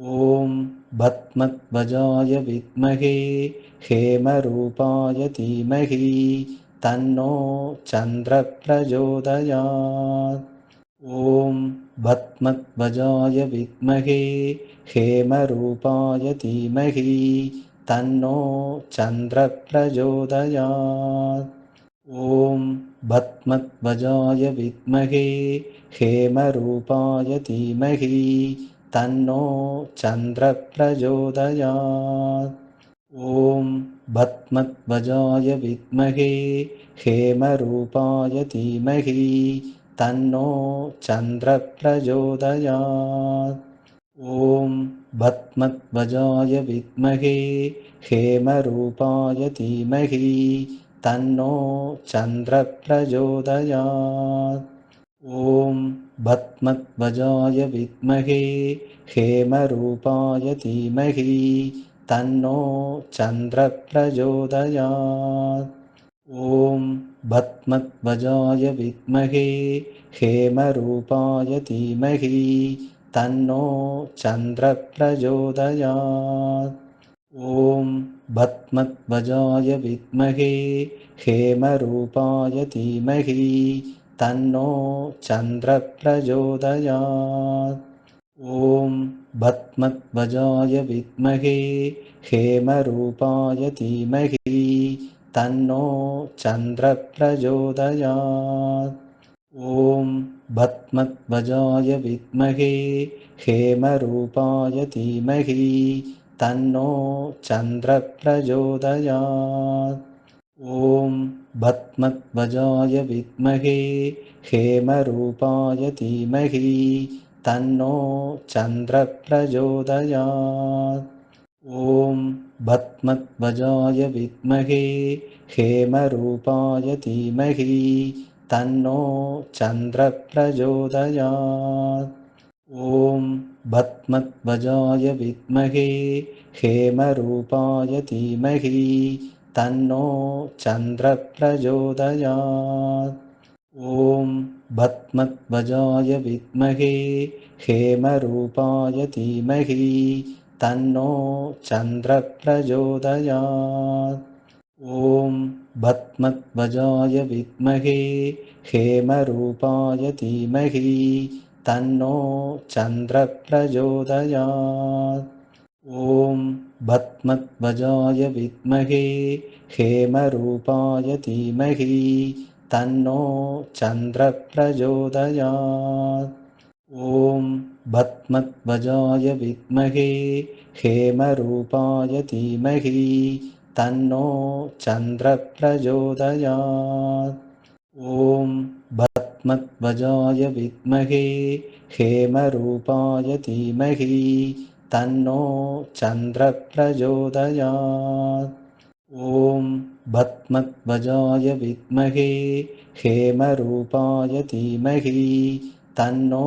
ॐ भस्मध्वजाय विद्महे हेमरूपाय धीमहि तन्नो चन्द्रः प्रचोदयात्। ॐ भस्मध्वजाय विद्महे हेमरूपाय धीमहि तन्नो चन्द्रः प्रचोदयात्। ॐ भस्मध्वजाय विद्महे हेमरूपाय धीमहि तन्नो चन्द्रः प्रचोदयात्। ॐ भस्मध्वजाय विद्महे हेमरूपाय धीमहि तन्नो चन्द्रः प्रचोदयात्। ॐ भस्मध्वजाय विद्महे हेमरूपाय धीमहि तन्नो चन्द्रः प्रचोदयात्। ॐ भस्मध्वजाय विद्महे हेमरूपाय धीमहि तन्नो चन्द्रः प्रचोदयात्। ॐ भस्मध्वजाय विद्महे हेमरूपाय धीमहि तन्नो चन्द्रः प्रचोदयात्। ॐ भस्मध्वजाय विद्महे हेमरूपाय धीमहि तन्नो चन्द्रः प्रचोदयात्। ॐ भस्मध्वजाय विद्महे हेमरूपाय धीमहि तन्नो चन्द्रः प्रचोदयात्। ॐ भस्मध्वजाय विद्महे हेमरूपाय धीमहि तन्नो चन्द्रः प्रचोदयात्। ॐ भस्मध्वजाय विद्महे हेमरूपाय धीमहि तन्नो चन्द्रः प्रचोदयात्। ॐ भस्मध्वजाय विद्महे हेमरूपाय धीमहि तन्नो चन्द्रः प्रचोदयात्। ॐ भस्मध्वजाय विद्महे हेमरूपाय धीमहि तन्नो चन्द्रः प्रचोदयात्। ॐ भस्मध्वजाय विद्महे हेमरूपाय धीमहि तन्नो चन्द्रः प्रचोदयात्। ॐ भस्मध्वजाय विद्महे हेमरूपाय धीमहि तन्नो चन्द्रः प्रचोदयात्। ॐ भस्मध्वजाय विद्महे हेमरूपाय धीमहि तन्नो चन्द्रः प्रचोदयात्। ॐ भस्मध्वजाय विद्महे हेमरूपाय धीमहि तन्नो चन्द्रः प्रचोदयात्। ॐ भस्मध्वजाय विद्महे हेमरूपाय धीमहि तन्नो चन्द्रः प्रचोदयात्। ॐ भस्मध्वजाय विद्महे हेमरूपाय धीमहि तन्नो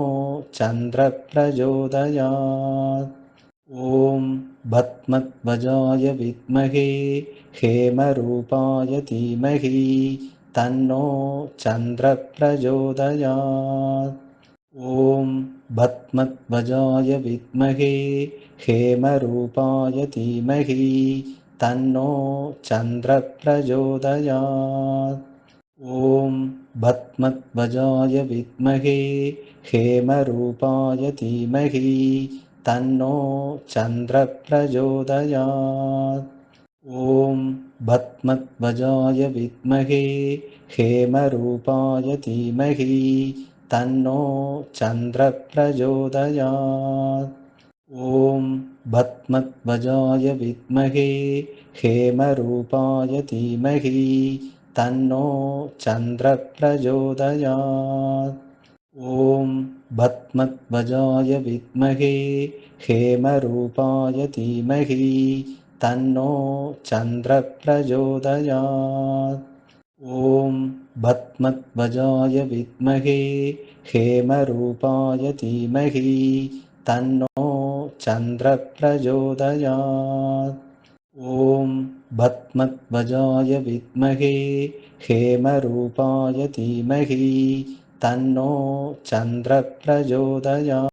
चन्द्रः प्रचोदयात्। ॐ भस्मध्वजाय विद्महे हेमरूपाय धीमहि तन्नो चन्द्रः प्रचोदयात्। ॐ भस्मध्वजाय विद्महे हेमरूपाय धीमहि तन्नो चन्द्रः प्रचोदयात्। ॐ भस्मध्वजाय विद्महे हेमरूपाय धीमहि तन्नो चन्द्रः प्रचोदयात्। ॐ भस्मध्वजाय विद्महे हेमरूपाय धीमहि तन्नो चन्द्रः प्रचोदयात्। ॐ भस्मध्वजाय विद्महे हेमरूपाय धीमहि तन्नो चन्द्रः प्रचोदयात्। ॐ भस्मध्वजाय विद्महे हेमरूपाय धीमहि तन्नो चन्द्रः प्रचोदयात्। ॐ भस्मध्वजाय विद्महे हेमरूपाय धीमहि तन्नो चन्द्रः प्रचोदयात्। ॐ भस्मध्वजाय विद्महे हेमरूपाय धीमहि तन्नो चन्द्रः प्रचोदयात्।